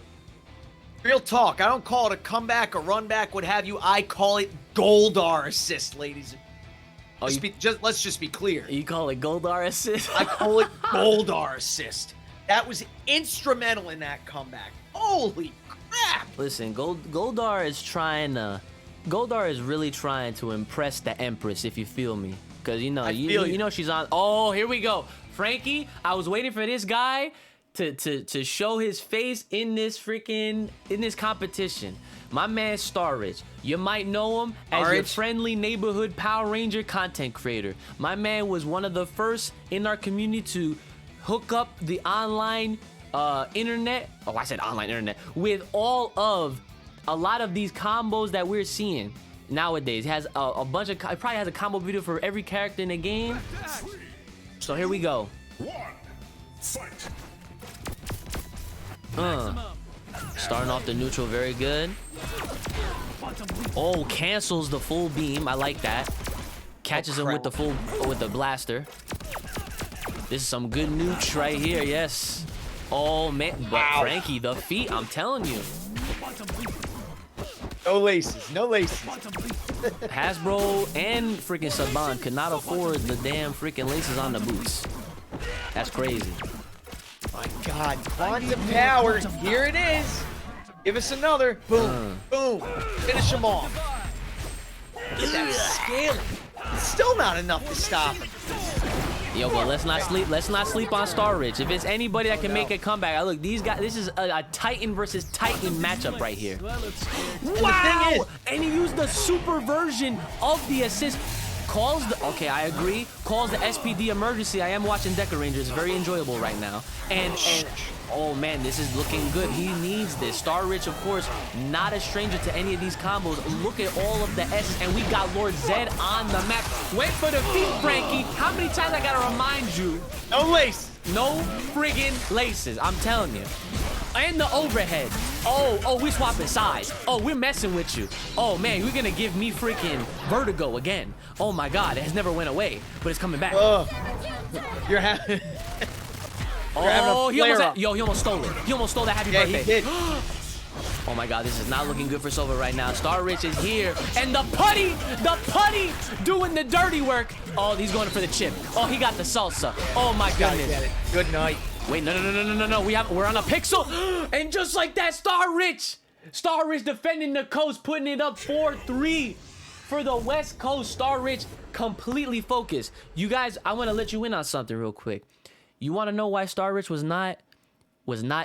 Real talk. I don't call it a comeback, a run back, what have you. I call it Goldar assist, ladies. Oh, let's just be clear. You call it Goldar assist? I call it Goldar assist. That was instrumental in that comeback. Holy crap! Listen, Goldar is really trying to impress the Empress, if you feel me. Because you know she's on. Oh, here we go. Frankie, I was waiting for this guy to show his face in this competition. My man Starrich, you might know him as your friendly neighborhood Power Ranger content creator. My man was one of the first in our community to hook up the online internet. Oh, I said online internet with a lot of these combos that we're seeing nowadays. He has a bunch of. He probably has a combo video for every character in the game. So here we go. Starting off the neutral very good. Oh, cancels the full beam. I like that. Catches him with the blaster. This is some good nooch right here. Yes. Oh man, but Frankie, the feet. I'm telling you. No laces. No laces. Hasbro and freaking Saban could not afford the damn freaking laces on the boots. That's crazy. My God, quantum power. Here it is. Give us another. Boom. Boom. Finish him off. Look at that scaling. It's still not enough to stop him. Yo, but let's not sleep. Let's not sleep on Star Rich. If it's anybody that can make a comeback, look, these guys. This is a Titan versus Titan matchup right here. Wow! And he used the super version of the assist. Calls the I agree. Calls the SPD emergency. I am watching Deca Rangers. Very enjoyable right now. And oh man, this is looking good. He needs this. Star Rich, of course, not a stranger to any of these combos. Look at all of the S's, and we got Lord Zed on the map. Wait for the feet, Frankie. How many times I gotta remind you? No lace. No friggin' laces. I'm telling you. And the overhead. Oh, we swapping sides. Oh, we're messing with you. Oh man, you're gonna give me freaking vertigo again. Oh my God, it has never went away, but it's coming back. You're having. Oh, he almost stole it. He almost stole that happy birthday. He did. Oh my God, this is not looking good for Sova right now. Star Rich is here, and the putty doing the dirty work. Oh, he's going for the chip. Oh, he got the salsa. Oh my goodness. Good night. Wait, no. We're on a pixel, and just like that, Star Rich defending the coast, putting it up 4-3 for the West Coast. Star Rich completely focused. You guys, I want to let you in on something real quick. You want to know why Star Rich was not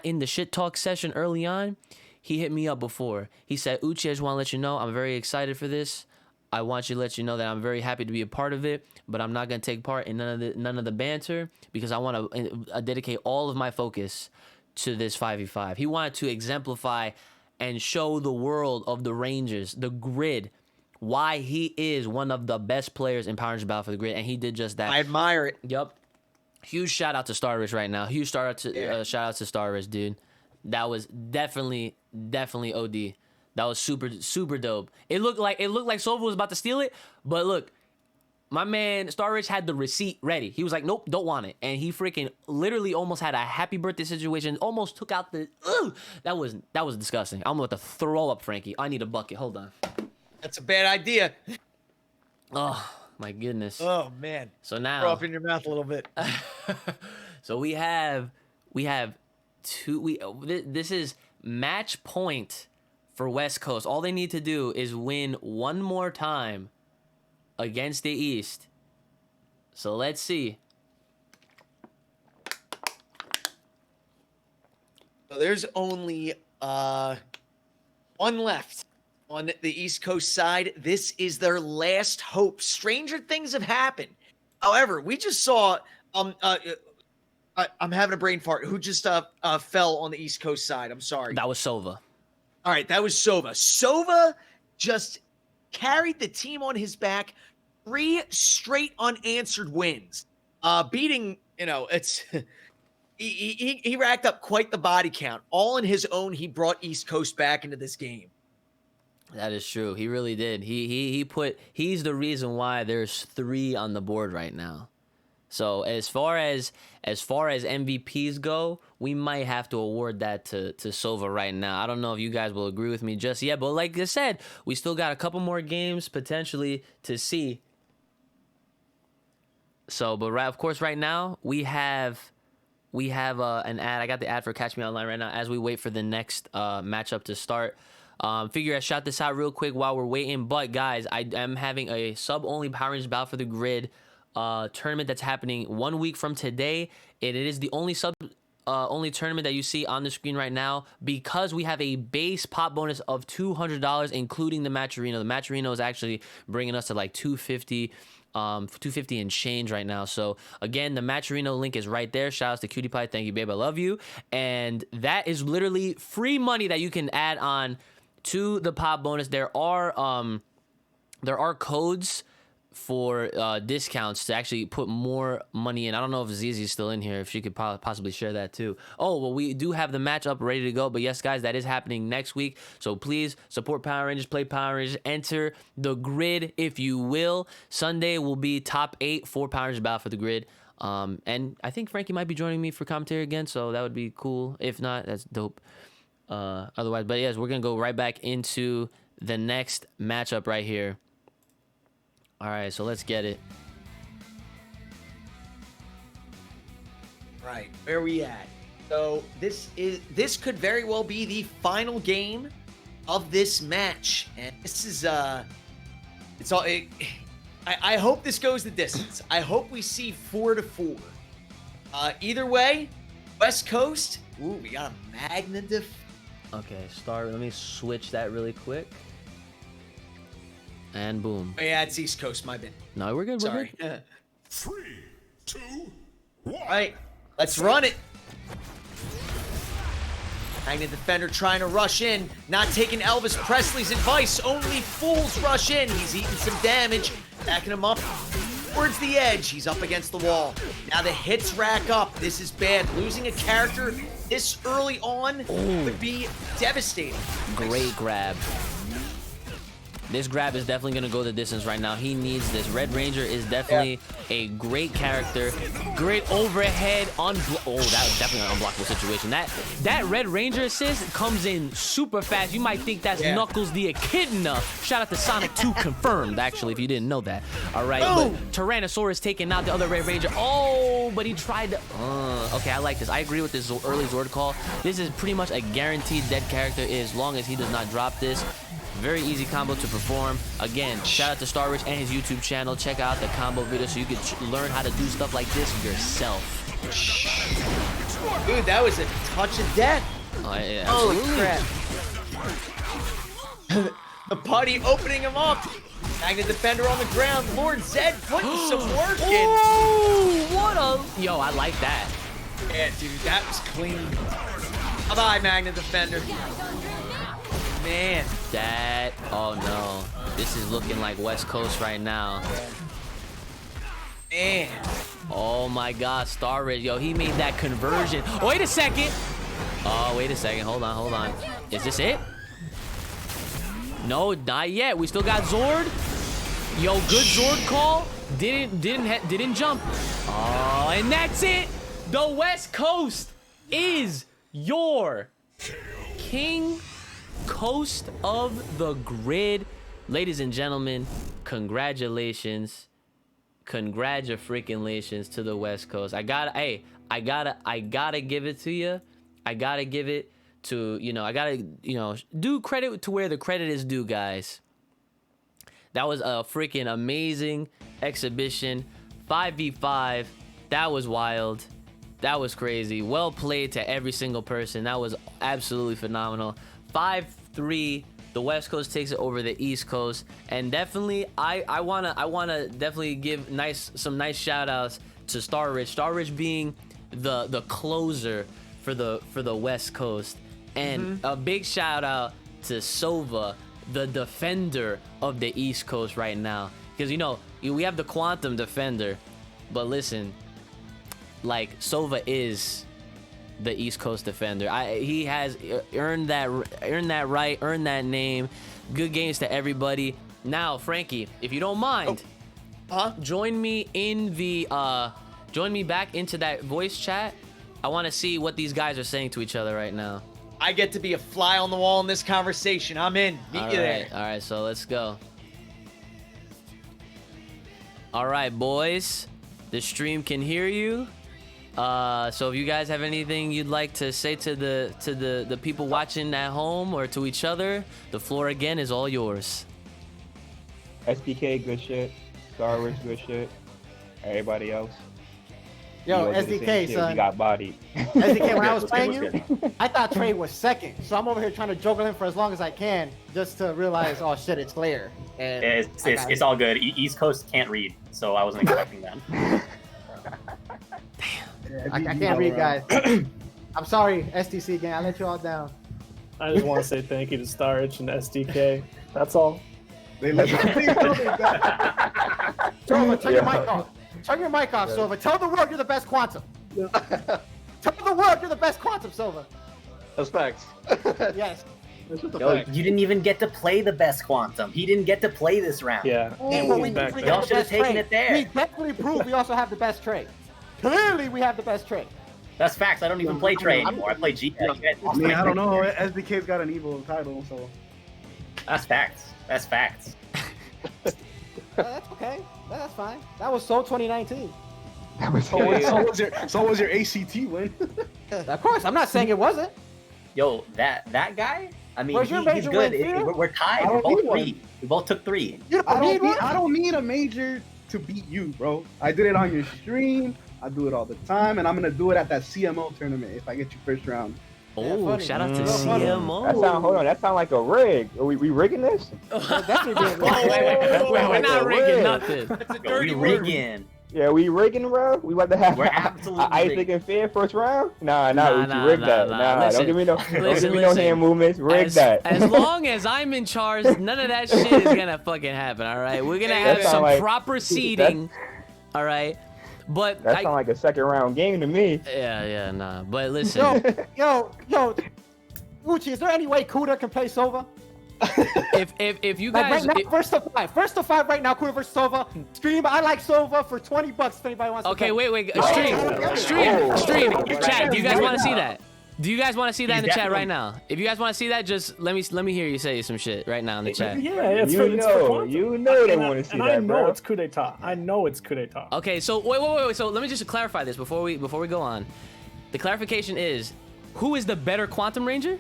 in the shit talk session early on? He hit me up before. He said, Uchi, I just want to let you know I'm very excited for this. I want you to let you know that I'm very happy to be a part of it, but I'm not going to take part in none of the banter because I want to dedicate all of my focus to this 5v5. He wanted to exemplify and show the world of the Rangers, the grid, why he is one of the best players in Power Rangers Battle for the Grid, and he did just that. I admire it. Yup. Huge shout out to Star Rich right now. Huge shout out to Star Rich, dude. That was definitely OD. That was super dope. It looked like Sova was about to steal it, but look, my man Star Rich had the receipt ready. He was like, nope, don't want it, and he freaking literally almost had a happy birthday situation. Almost took out the. That was disgusting. I'm about to throw up, Frankie. I need a bucket. Hold on. That's a bad idea. Oh my goodness. Oh man. So now throw up in your mouth a little bit. So we have two. This is match point for West Coast. All they need to do is win one more time against the East. So let's see. So there's only one left on the East Coast side. This is their last hope. Stranger things have happened. However, we just saw I'm having a brain fart. Who just fell on the East Coast side? I'm sorry. That was Sova. All right, that was Sova. Sova just carried the team on his back. 3 straight unanswered wins. Beating, it's he racked up quite the body count. All on his own, he brought East Coast back into this game. That is true. He really did. He's the reason why there's 3 on the board right now. So as far as MVPs go, we might have to award that to Sova right now. I don't know if you guys will agree with me just yet, but like I said, we still got a couple more games potentially to see. So, but of course, right now we have an ad. I got the ad for Catch Me Online right now as we wait for the next matchup to start. Figure I shot this out real quick while we're waiting. But guys, I am having a sub-only Power Rangers Battle for the Grid tournament that's happening 1 week from today. It is the only only tournament that you see on the screen right now because we have a base pop bonus of $200, including the Matcherino. The Matcherino is actually bringing us to like $250 and change right now. So again, the Matcherino link is right there. Shout out to Cutie Pie. Thank you, babe. I love you. And that is literally free money that you can add on to the pop bonus. There are codes for discounts to actually put more money in. I don't know if Zizi's still in here, if she could possibly share that too. Oh, well, we do have the matchup ready to go. But yes, guys, that is happening next week. So please support Power Rangers, play Power Rangers, enter the grid, if you will. Sunday will be top 8 for Power Rangers Battle for the Grid. And I think Frankie might be joining me for commentary again, so that would be cool. If not, that's dope. Otherwise, but yes, we're gonna go right back into the next matchup right here. All right, so let's get it. Right, where we at? So this could very well be the final game of this match, and this is I hope this goes the distance. I hope we see 4-4. Either way, West Coast. Ooh, we got a Magna Okay, let me switch that really quick. And boom. Oh, yeah, it's East Coast, my bad. No, we're good. Sorry. We're good. 3, 2, 1. All right, let's run it. Magna Defender trying to rush in, not taking Elvis Presley's advice. Only fools rush in. He's eating some damage, backing him up towards the edge. He's up against the wall. Now the hits rack up. This is bad. Losing a character this early on would be devastating. Great grab. This grab is definitely going to go the distance right now. He needs this. Red Ranger is definitely a great character. Great overhead. Oh, that was definitely an unblockable situation. That Red Ranger assist comes in super fast. You might think that's Knuckles the Echidna. Shout out to Sonic 2 confirmed, actually, if you didn't know that. All right, but Tyrannosaurus taking out the other Red Ranger. Oh, but he tried to... okay, I like this. I agree with this early Zord call. This is pretty much a guaranteed dead character as long as he does not drop this. Very easy combo to perform. Again, shout out to Star Rich and his YouTube channel. Check out the combo video so you can learn how to do stuff like this yourself. Dude, that was a touch of death. Oh, yeah, Holy absolutely. crap. The putty opening him up. Magna Defender on the ground. Lord Zed putting some work in. Oh, what a... Yo, I like that. Yeah, dude, that was clean. Bye-bye, Magna Defender. Man. Oh no. This is looking like West Coast right now. Man. Oh my god, Star Red. Yo, he made that conversion. Oh, wait a second. Oh, wait a second. Hold on. Is this it? No, not yet. We still got Zord. Yo, good Zord call. Didn't jump. Oh, and that's it. The West Coast is your king coast of the grid. Ladies and gentlemen, congratulations to the West Coast. I gotta give it to you. I gotta give it to, do credit to where the credit is due, guys. That was a freaking amazing exhibition. 5v5. That was wild. That was crazy. Well played to every single person. That was absolutely phenomenal. 5-3. The West Coast takes it over the East Coast, and definitely I wanna definitely give some nice shout outs to Star Rich. Star Rich being the closer for the West Coast, and a big shout out to Sova, the defender of the East Coast right now, because we have the Quantum Defender, but listen, like Sova is the East Coast defender. He has earned that right, earned that name. Good games to everybody. Now, Frankie, if you don't mind, join me back into that voice chat. I want to see what these guys are saying to each other right now. I get to be a fly on the wall in this conversation. I'm in. Meet you there. All right, so let's go. All right, boys. The stream can hear you. So if you guys have anything you'd like to say to the people watching at home or to each other, the floor again is all yours. SDK, good shit. Star Wars, good shit. Everybody else. Yo, SDK, son. You got bodied. SDK, when I was playing you, I thought Trey was second. So I'm over here trying to juggle him for as long as I can just to realize, oh shit, it's Slayer. And it's all good. East Coast can't read, so I wasn't expecting that. I can't read, guys. I'm sorry, STC gang. I let you all down. I just want to say thank you to Star Rich and SDK. That's all. They let Silva, turn your mic off. Turn your mic off, Silva. Tell the world you're the best quantum. Tell the world you're the best quantum, Silva. That's facts. Yes. That's what the Yo, facts. you didn't even get to play the best quantum. He didn't get to play this round. Yeah. Hey, he well, was we back definitely there. Y'all got the should've best taken trade. it there. We definitely proved we also have the best trade. Clearly, we have the best trade. That's facts. I don't even play Trey anymore. I play G. I mean, I don't know. SDK's got an evil title, so. That's facts. That's facts. That's okay. That's fine. That was so 2019. So was your ACT win. Of course, I'm not saying it wasn't. Yo, that guy. I mean, Where's your he's major good. win, Theo? We're tied. I We're don't both need one. 3. We both took 3. You don't need one? I don't need a major to beat you, bro. I did it on your stream. I do it all the time, and I'm gonna do it at that CMO tournament if I get you first round. Oh, funny. shout out to Funny. CMO. Hold on, that sound like a rig. Are we rigging this? Definitely being We're not rigging nothing. That's a Yo, dirty we word. rigging. Yeah, we rigging, bro. We about to have We're absolutely Isaac rigging. and Fair first round. Nah, Nah, rig nah, that. nah. Nah, Listen, don't give me no, listen. no hand movements. Rig that. As long as I'm in charge, none of that shit is gonna fucking happen. All right, we're gonna have That sound some like- proper seeding. All right, but That sound like a second round game to me. yeah, nah. But listen, yo, Uchi, is there any way Kuda can play Sova? if you Like guys, right now, first to five right now, Kuda versus Sova. Stream, I like Sova for $20 if anybody wants to okay, play. wait, stream. Chat, do you guys want to see that? Do you guys want to see that in the chat right now? If you guys want to see that, just let me hear you say some shit right now in the chat. Yeah, it's You know they want to see and that, I know bro. it's coup d'etat. I know it's coup d'etat. Okay, so wait. So let me just clarify this before we go on. The clarification is, who is the better Quantum Ranger?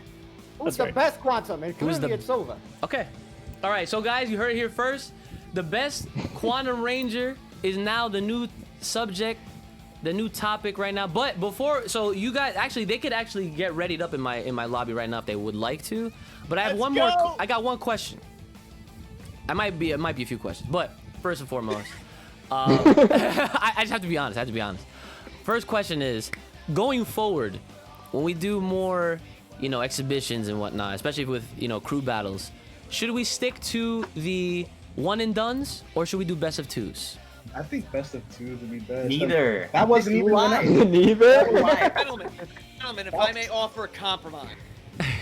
Who's That's the right. best quantum? And Who's clearly the- it's Sova. Okay. All right, so guys, you heard it here first. The best Quantum Ranger is now the new subject, the new topic right now. But before, so you guys actually, they could actually get readied up in my lobby right now if they would like to. But I have one more. I got one question. It might be a few questions, but first and foremost, I just have to be honest. First question is, going forward, when we do more, exhibitions and whatnot, especially with, crew battles, should we stick to the one and dones or should we do best of twos? I think best of two would be best. Neither. That wasn't even one. Neither. Gentlemen, if I may offer a compromise,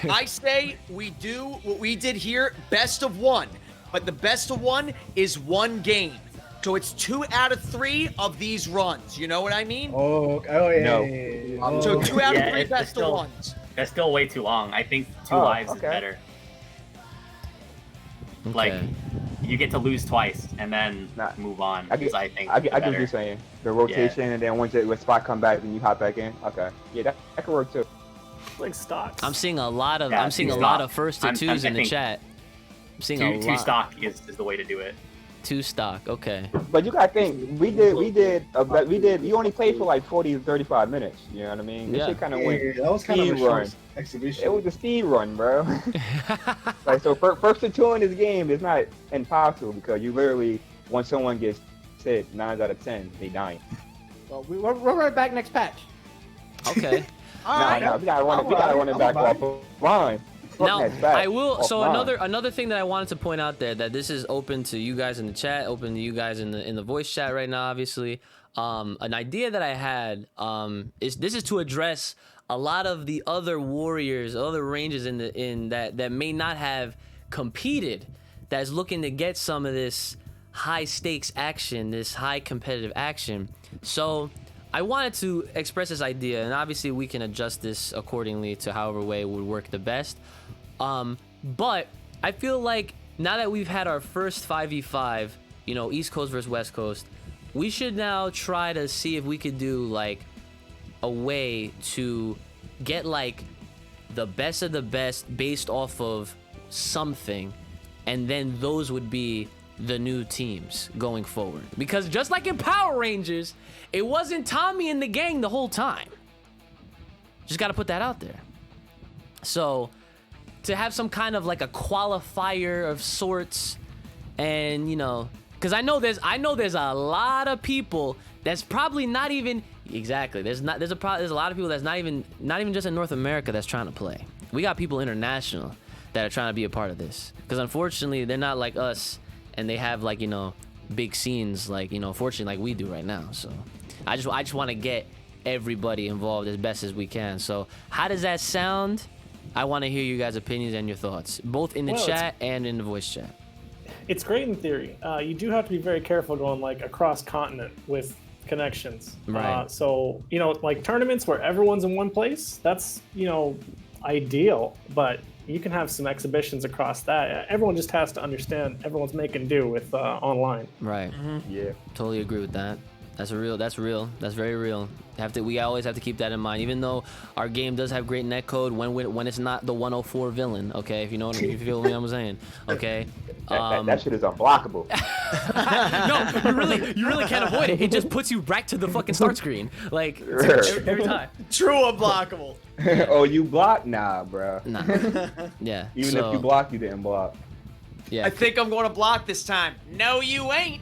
I say we do what we did here, best of one. But the best of one is one game. So it's 2 out of 3 of these runs. You know what I mean? Oh, yeah. No. Yeah. So 2 out of Yeah, 3 it's best still- of ones. That's still way too long. I think 2 Oh, lives is okay. better. Like, Okay. you get to lose twice and then Nah, move on. I get Is I think what better. you're saying. The rotation, and then once when spot come back, then you hop back in. Okay, yeah, that could work too. Like stocks. I'm seeing a lot of Yeah, I'm seeing two a lot stock. of first to I'm twos in the thinking chat. I'm seeing a Two lot. stock is the way to do it. 2 stock. Okay. But you gotta think, we did. You only played for like 40 to 35 minutes. You know what I mean? This Yeah. shit kind of went. Yeah, that was kind of a speed short run. exhibition. It was a speed run, bro. Like so, first to two in this game is not impossible because you literally, once someone gets hit, 9 out of 10, they dying. So we're right back next patch. Okay. Nah, we gotta run it back offline. Now, I will. So Offline. another thing that I wanted to point out there, that this is open to you guys in the chat, open to you guys in the voice chat right now. Obviously, an idea that I had is to address a lot of the other warriors, other ranges in that may not have competed, that's looking to get some of this high stakes action, this high competitive action. So I wanted to express this idea, and obviously we can adjust this accordingly to however way it would work the best. But I feel like now that we've had our first 5v5, East Coast versus West Coast, we should now try to see if we could do like a way to get like the best of the best based off of something, and then those would be the new teams going forward. Because just like in Power Rangers, it wasn't Tommy and the gang the whole time. Just got to put that out there. So to have some kind of like a qualifier of sorts, and because I know there's a lot of people that's probably not even exactly there's a lot of people that's not even just in North America that's trying to play. We got people international that are trying to be a part of this, because unfortunately they're not like us and they have like, you know, big scenes like, you know, fortunately like we do right now. So I just want to get everybody involved as best as we can. So how does that sound? I want to hear you guys' opinions and your thoughts, both in the chat and in the voice chat. It's great in theory. You do have to be very careful going like across continent with connections. Right. So, you know, like tournaments where everyone's in one place, that's, you know, ideal, but you can have some exhibitions across that. Everyone just has to understand everyone's making do with online. Right. Yeah. Totally agree with that. That's real. That's very real. We always have to keep that in mind. Even though our game does have great netcode, when it's not the 104 villain, okay? If you know what you feel what I'm saying, okay? That shit is unblockable. No, you really can't avoid it. It just puts you back to the fucking start screen, like every time. True unblockable. Oh, you blocked? Nah, bro. Nah. Yeah. Even if you blocked, you didn't block. Yeah. I think I'm going to block this time. No, you ain't.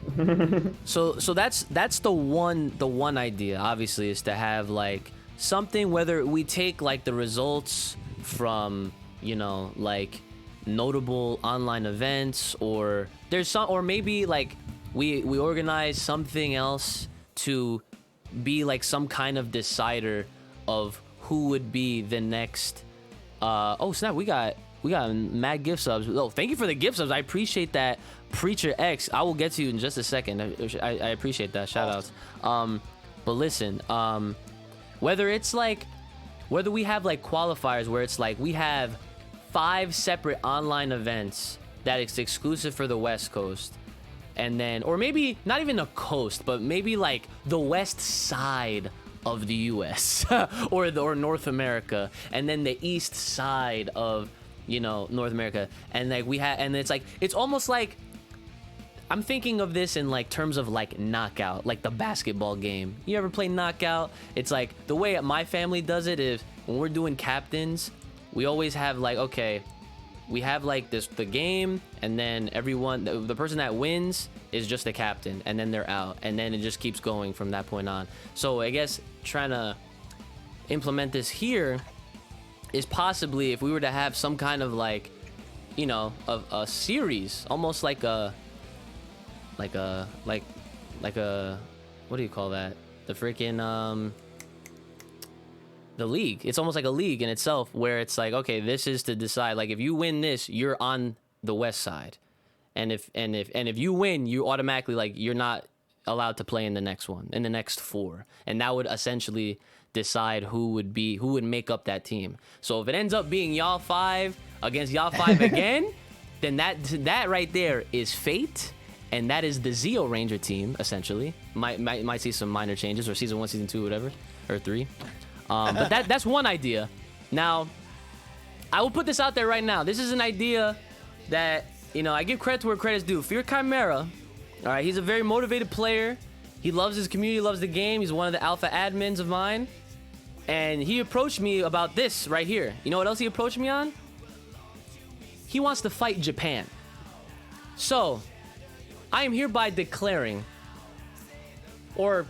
So that's the one idea, obviously, is to have like something, whether we take like the results from, you know, like notable online events, or there's some, or maybe like we organize something else to be like some kind of decider of who would be the next. Oh snap! We got mad gift subs. Oh, thank you for the gift subs. I appreciate that, Preacher X. I will get to you in just a second. I appreciate that. Shout outs. But listen, whether we have like qualifiers where it's like we have 5 separate online events that is exclusive for the West Coast, and then, or maybe not even a coast, but maybe like the west side of the US or North America, and then the east side of, you know, North America, and like and it's almost like I'm thinking of this in like terms of like knockout, like the basketball game. You ever play knockout? It's like the way my family does it is when we're doing captains, we always have like, okay, we have like the game, and then everyone, the person that wins is just the captain, and then they're out, and then it just keeps going from that point on. So I guess trying to implement this here is possibly if we were to have some kind of like, you know, a series, almost like a what do you call that? The freaking the league. It's almost like a league in itself, where it's like, okay, this is to decide, like, if you win this, you're on the west side, and if you win, you automatically, like, you're not allowed to play in the next one, in the next 4, and that would essentially decide who would make up that team. So if it ends up being y'all 5 against y'all 5 again, then that right there is fate, and that is the Zeo Ranger team essentially. Might see some minor changes, or season 1, season 2, whatever, or 3. But that's one idea. Now, I will put this out there right now. This is an idea that, you know, I give credit to where credit's due. Fear Chimera, all right, he's a very motivated player. He loves his community, loves the game. He's one of the alpha admins of mine. And he approached me about this right here. You know what else he approached me on? He wants to fight Japan. So, I am hereby declaring, or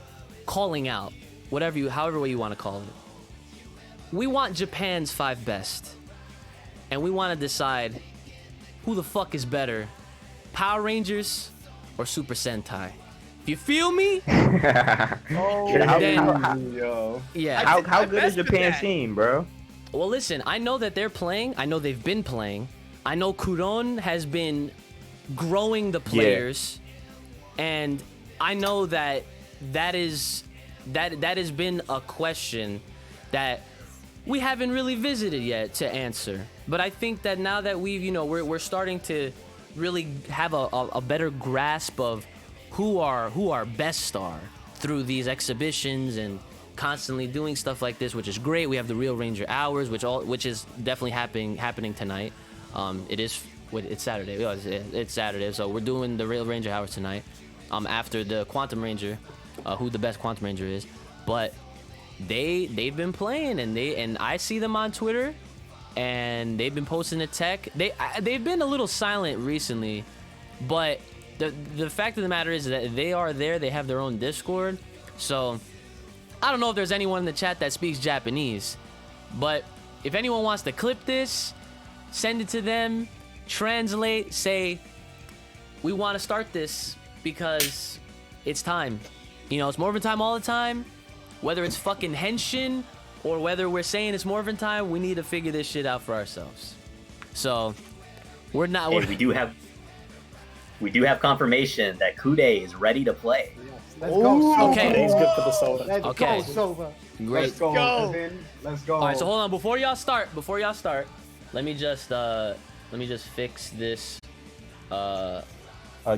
calling out, however way you want to call it. We want Japan's 5 best. And we want to decide who the fuck is better, Power Rangers or Super Sentai. If you feel me? How good is Japan's team, bro? Well, listen, I know that they're playing. I know they've been playing. I know Kuron has been growing the players. Yeah. And I know that has been a question that we haven't really visited yet to answer. But I think that now that we're starting to really have a better grasp of who our best are through these exhibitions and constantly doing stuff like this, which is great. We have the Real Ranger Hours, which is definitely happening tonight. It's Saturday. It's Saturday, so we're doing the Real Ranger Hours tonight. After the Quantum Ranger, who the best Quantum Ranger is, but they've been playing, and I see them on Twitter, and they've been posting the tech. They've been a little silent recently, but the fact of the matter is that they are there. They have their own Discord, so I don't know if there's anyone in the chat that speaks Japanese, but if anyone wants to clip this, send it to them, translate, say, we want to start this because it's time. You know, it's Morphin time all the time. Whether it's fucking Henshin or whether we're saying it's Morphin time, we need to figure this shit out for ourselves. So, we're not. Hey, we do have confirmation that Kude is ready to play. Let's go. Soba. Okay. He's good for the soda. Let's Okay. go, Soba. Great. Let's go, go. Evan. Let's go. All right, so hold on. Before y'all start, let me just fix this